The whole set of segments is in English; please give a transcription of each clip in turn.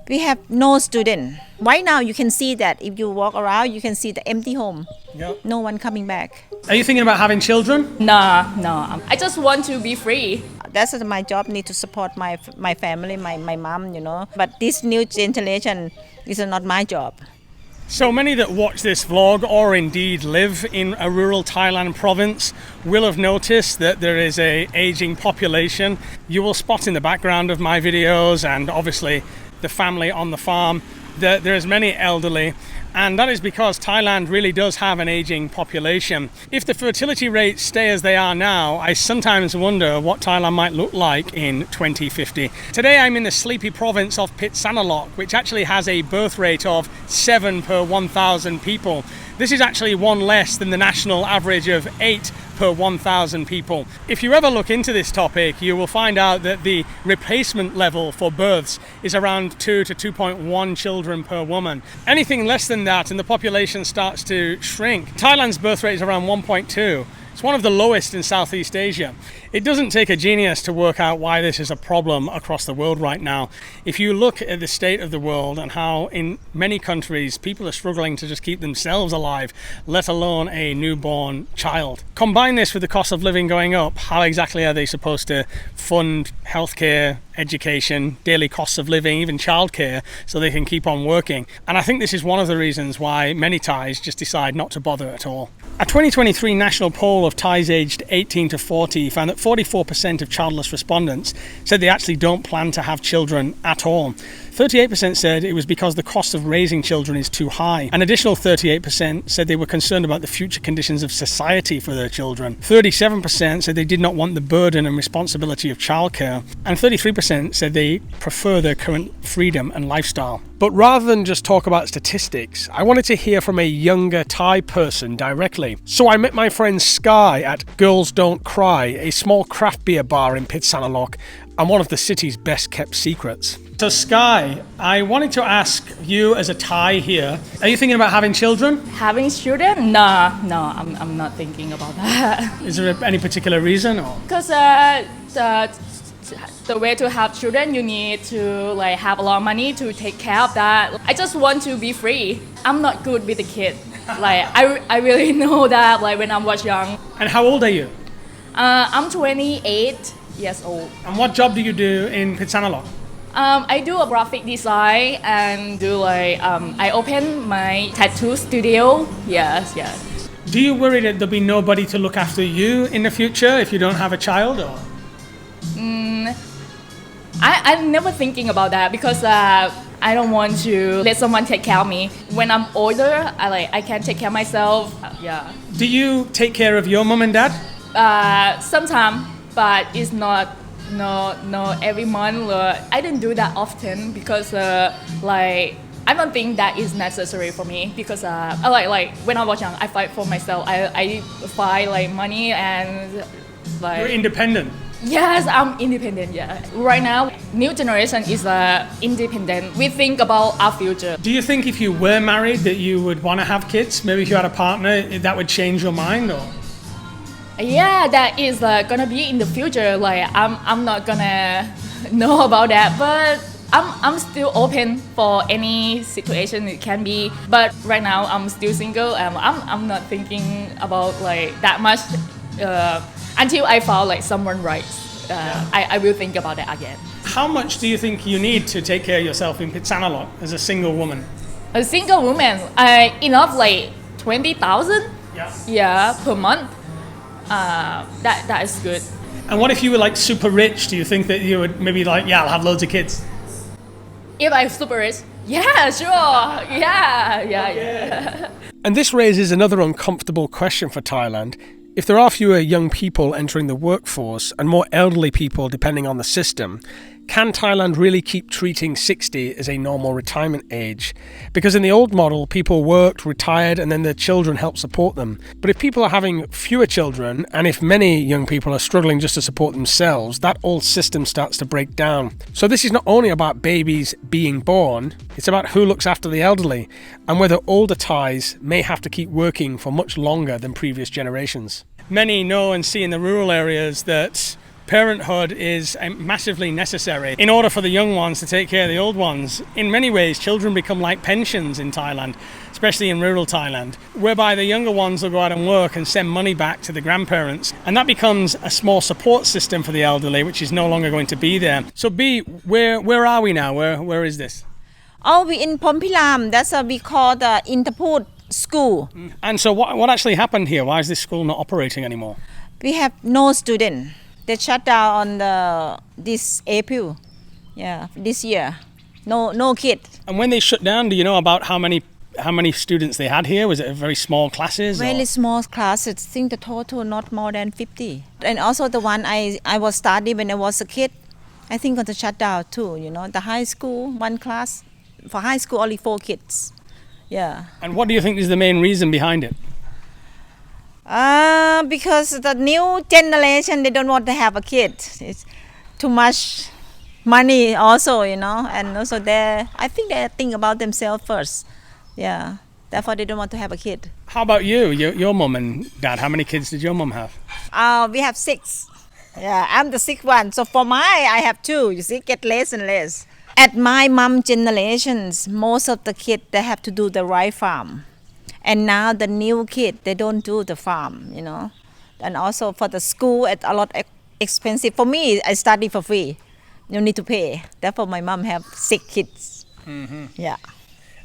We have no student. Right now, you can see that if you walk around, you can see the empty home. Yep. No one coming back. Are you thinking about having children? No. I just want to be free. That's my job. Need to support my family, my mom, But this new generation is not my job. So many that watch this vlog or indeed live in a rural Thailand province will have noticed that there is a aging population. You will spot in the background of my videos and obviously the family on the farm that there is many elderly, and that is because Thailand really does have an aging population. If the fertility rates stay as they are now, I sometimes wonder what Thailand might look like in 2050. Today I'm in the sleepy province of Phitsanulok, which actually has a birth rate of 7 per 1,000 people. This is actually one less than the national average of 8 per 1,000 people. If you ever look into this topic, you will find out that the replacement level for births is around 2 to 2.1 children per woman. Anything less than that and the population starts to shrink. Thailand's birth rate is around 1.2. It's one of the lowest in Southeast Asia. It doesn't take a genius to work out why this is a problem across the world right now. If you look at the state of the world and how in many countries people are struggling to just keep themselves alive, let alone a newborn child. Combine this with the cost of living going up, how exactly are they supposed to fund healthcare, education, daily costs of living, even childcare, so they can keep on working? And I think this is one of the reasons why many Thais just decide not to bother at all. A 2023 national poll of Thais aged 18 to 40 found that 44% of childless respondents said they actually don't plan to have children at all. 38% said it was because the cost of raising children is too high. An additional 38% said they were concerned about the future conditions of society for their children. 37% said they did not want the burden and responsibility of childcare. And 33% said they prefer their current freedom and lifestyle. But rather than just talk about statistics, I wanted to hear from a younger Thai person directly. So I met my friend Sky at Girls Don't Cry, a small craft beer bar in Phitsanulok, and one of the city's best kept secrets. So Sky, I wanted to ask you as a Thai here, are you thinking about having children? Having children? No, I'm not thinking about that. Is there any particular reason? Because the way to have children, you need to have a lot of money to take care of that. I just want to be free. I'm not good with the kid. I really know that when I was young. And how old are you? I'm 28 years old. And what job do you do in Phitsanulok? I do a graphic design and I open my tattoo studio. Yes. Do you worry that there'll be nobody to look after you in the future if you don't have a child? Or? I'm never thinking about that because I don't want to let someone take care of me. When I'm older, I can take care of myself. Yeah. Do you take care of your mom and dad? Sometimes, but it's not every month. I don't do that often because I don't think that is necessary for me because when I was young, I fight for myself. I fight money and You're independent. Yes, I'm independent. Yeah. Right now, new generation is independent. We think about our future. Do you think if you were married that you would want to have kids? Maybe if you had a partner, that would change your mind, or? Yeah, that is gonna be in the future. I'm not gonna know about that, but I'm still open for any situation it can be. But right now I'm still single and I'm not thinking about that much until I found someone right. I will think about that again. How much do you think you need to take care of yourself in Phitsanulok as a single woman? A single woman, enough 20,000. Yeah, per month. That is good. And what if you were super rich? Do you think that you would maybe I'll have loads of kids? If I'm super rich, yeah, sure, yeah. And this raises another uncomfortable question for Thailand. If there are fewer young people entering the workforce and more elderly people depending on the system, can Thailand really keep treating 60 as a normal retirement age? Because in the old model, people worked, retired, and then their children helped support them. But if people are having fewer children, and if many young people are struggling just to support themselves, that old system starts to break down. So this is not only about babies being born, it's about who looks after the elderly, and whether older Thais may have to keep working for much longer than previous generations. Many know and see in the rural areas that parenthood is massively necessary in order for the young ones to take care of the old ones. In many ways, children become like pensions in Thailand, especially in rural Thailand, whereby the younger ones will go out and work and send money back to the grandparents. And that becomes a small support system for the elderly, which is no longer going to be there. So B, where are we now? Where is this? Oh, we in Pompilam. That's what we call the Interput school. And so what actually happened here? Why is this school not operating anymore? We have no student. They shut down on this April. Yeah, this year. No kid. And when they shut down, do you know about how many students they had here? Was it very small classes? Very small classes. I think the total not more than 50. And also the one I was studying when I was a kid, I think going to shut down too. You know, the high school, one class. For high school, only 4 kids. Yeah. And what do you think is the main reason behind it? Because the new generation, they don't want to have a kid. It's too much money also, you know, and also I think they think about themselves first. Yeah. Therefore, they don't want to have a kid. How about you? Your mum and dad, how many kids did your mum have? We have 6. Yeah, I'm the 6th one. So for I have 2. You see, get less and less. At my mom generations, most of the kids, they have to do the rice farm. And now the new kid, they don't do the farm, you know. And also for the school, it's a lot expensive. For me, I study for free. You need to pay. Therefore, my mom have 6 kids. Mm-hmm. Yeah.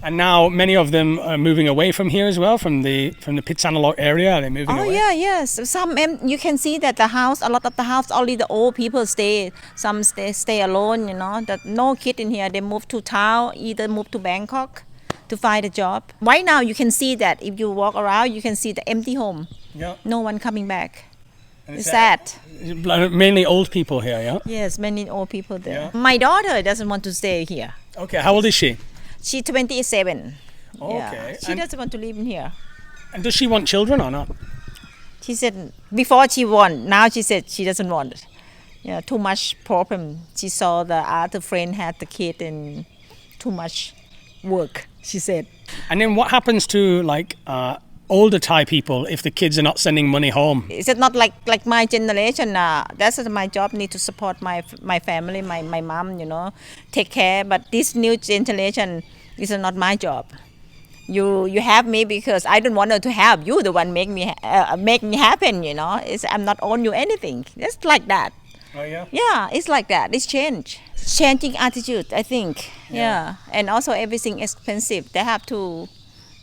And now many of them are moving away from here as well, from the Pitsanalok area. Are they moving away? Oh yeah, yes. Some you can see that a lot of the house, only the old people stay. Some stay alone. You know, that no kid in here. They move to town, either move to Bangkok to find a job. Right now, you can see that if you walk around, you can see the empty home. Yeah. No one coming back. It's sad. Mainly old people here, yeah. Yes, many old people there. Yeah. My daughter doesn't want to stay here. Okay, how old is she? She's 27. Okay. Yeah. She doesn't want to live in here. And does she want children or not? She said before she want. Now she said she doesn't want it. Yeah, too much problem. She saw the other friend had the kid and too much work, she said. And then what happens to older Thai people if the kids are not sending money home? Is it not like my generation? That's my job. Need to support my family, my mom. You know, take care. But this new generation is not my job. You have me because I don't want to have you. The one make me happen. You know, I'm not own you anything. It's like that. Oh yeah. Yeah, it's like that. It's changing attitude. I think. Yeah, and also everything expensive. They have to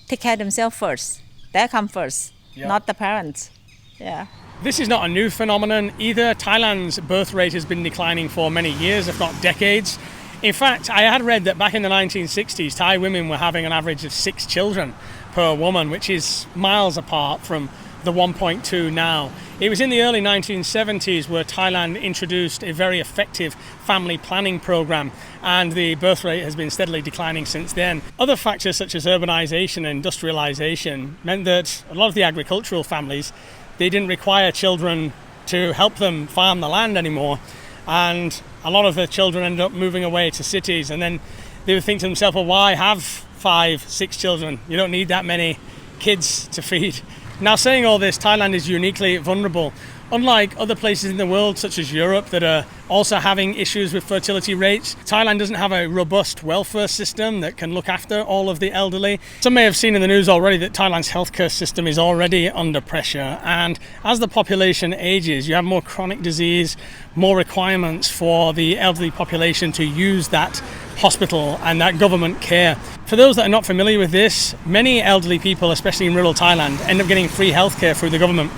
take care of themselves first. They come first, not the parents. Yeah. This is not a new phenomenon either. Thailand's birth rate has been declining for many years, if not decades. In fact, I had read that back in the 1960s, Thai women were having an average of 6 children per woman, which is miles apart from the 1.2 now. It was in the early 1970s where Thailand introduced a very effective family planning program, and the birth rate has been steadily declining since then. Other factors such as urbanization and industrialization meant that a lot of the agricultural families, they didn't require children to help them farm the land anymore, and a lot of the children ended up moving away to cities, and then they would think to themselves, well, why have 5, 6 children? You don't need that many kids to feed. Now, saying all this, Thailand is uniquely vulnerable. Unlike other places in the world, such as Europe, that are also having issues with fertility rates, Thailand doesn't have a robust welfare system that can look after all of the elderly. Some may have seen in the news already that Thailand's healthcare system is already under pressure. And as the population ages, you have more chronic disease, more requirements for the elderly population to use that hospital and that government care. For those that are not familiar with this, many elderly people, especially in rural Thailand, end up getting free healthcare through the government,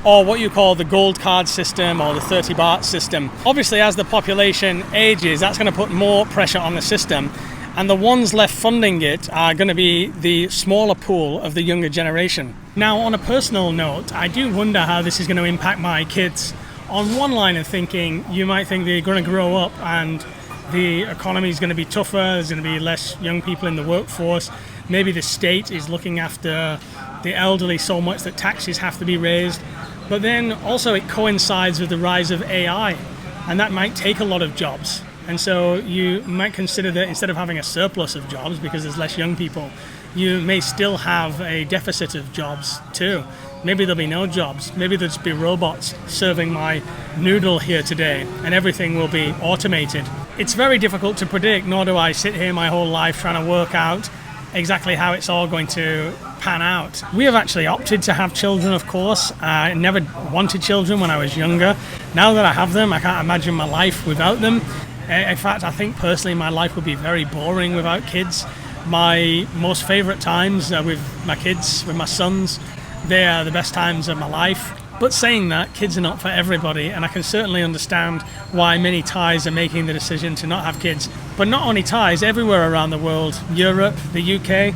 or what you call the gold card system or the 30 baht system. Obviously, as the population ages, that's going to put more pressure on the system, and the ones left funding it are going to be the smaller pool of the younger generation. Now, on a personal note, I do wonder how this is going to impact my kids. On one line of thinking, you might think they're going to grow up and the economy is going to be tougher, there's going to be less young people in the workforce, maybe the state is looking after the elderly so much that taxes have to be raised. But then also it coincides with the rise of AI, and that might take a lot of jobs. And so you might consider that instead of having a surplus of jobs because there's less young people, you may still have a deficit of jobs too. maybe there'll be no jobs. Maybe there'll just be robots serving my noodle here today, and everything will be automated. It's very difficult to predict, nor do I sit here my whole life trying to work out exactly how it's all going to pan out. We have actually opted to have children, of course. I never wanted children when I was younger. Now that I have them, I can't imagine my life without them. In fact, I think personally my life would be very boring without kids. My most favorite times are with my kids, with my sons. They are the best times of my life. But saying that, kids are not for everybody, and I can certainly understand why many Thais are making the decision to not have kids. But not only Thais, everywhere around the world, Europe, the UK,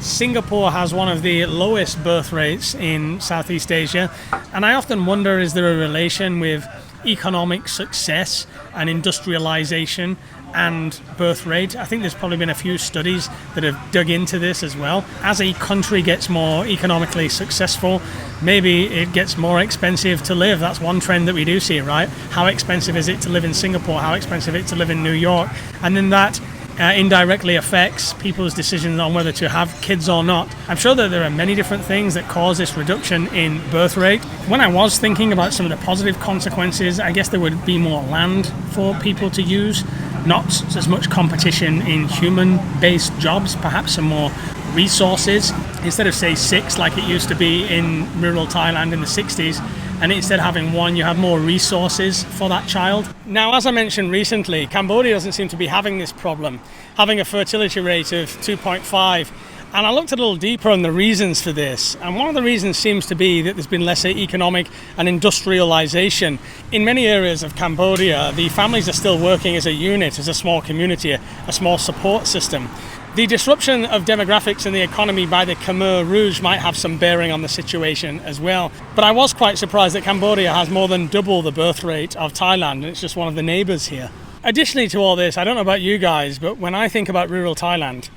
Singapore has one of the lowest birth rates in Southeast Asia, and I often wonder, is there a relation with economic success and industrialization and birth rate? I think there's probably been a few studies that have dug into this as well. As a country gets more economically successful, maybe it gets more expensive to live. That's one trend that we do see, right? How expensive is it to live in Singapore? How expensive is it to live in New York? And then that indirectly affects people's decisions on whether to have kids or not. I'm sure that there are many different things that cause this reduction in birth rate. When I was thinking about some of the positive consequences, I guess there would be more land for people to use, not as much competition in human-based jobs, perhaps some more resources. Instead of, say, 6 like it used to be in rural Thailand in the 60s, and instead of having 1, you have more resources for that child. Now, as I mentioned recently, Cambodia doesn't seem to be having this problem, having a fertility rate of 2.5. And I looked a little deeper on the reasons for this, and one of the reasons seems to be that there's been lesser economic and industrialization. In many areas of Cambodia, the families are still working as a unit, as a small community, a small support system. The disruption of demographics in the economy by the Khmer Rouge might have some bearing on the situation as well. But I was quite surprised that Cambodia has more than double the birth rate of Thailand, and it's just one of the neighbours here. Additionally to all this, I don't know about you guys, but when I think about rural Thailand,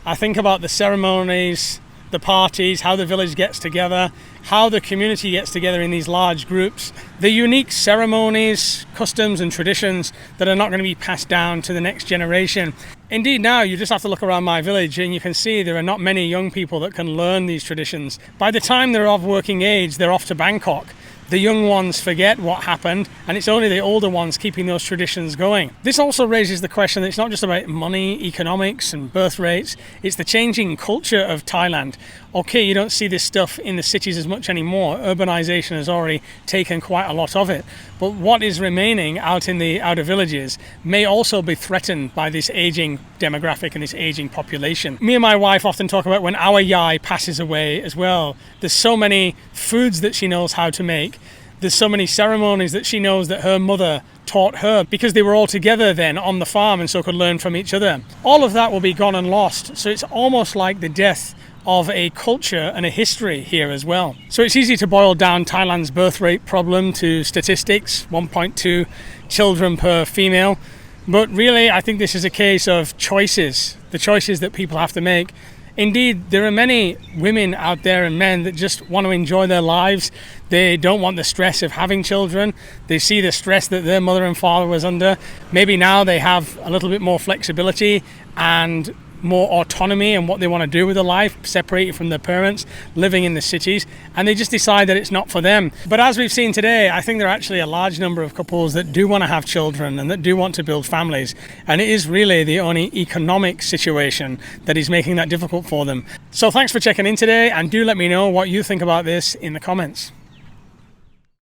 I think about the ceremonies, the parties, how the village gets together, how the community gets together in these large groups, the unique ceremonies, customs and traditions that are not going to be passed down to the next generation. Indeed, now you just have to look around my village and you can see there are not many young people that can learn these traditions. By the time they're of working age, they're off to Bangkok. The young ones forget what happened, and it's only the older ones keeping those traditions going. This also raises the question that it's not just about money, economics and birth rates, it's the changing culture of Thailand. Okay, you don't see this stuff in the cities as much anymore. Urbanization has already taken quite a lot of it. But what is remaining out in the outer villages may also be threatened by this aging demographic and this aging population. Me and my wife often talk about when our yai passes away as well. There's so many foods that she knows how to make. There's so many ceremonies that she knows that her mother taught her because they were all together then on the farm and so could learn from each other. All of that will be gone and lost. So it's almost like the death of a culture and a history here as well. So it's easy to boil down Thailand's birth rate problem to statistics, 1.2 children per female. But really, I think this is a case of choices, the choices that people have to make. Indeed, there are many women out there and men that just want to enjoy their lives. They don't want the stress of having children. They see the stress that their mother and father was under. Maybe now they have a little bit more flexibility and more autonomy in what they want to do with their life, separated from their parents, living in the cities, and they just decide that it's not for them. But as we've seen today, I think there are actually a large number of couples that do want to have children and that do want to build families, and it is really the only economic situation that is making that difficult for them. So thanks for checking in today, and do let me know what you think about this in the comments.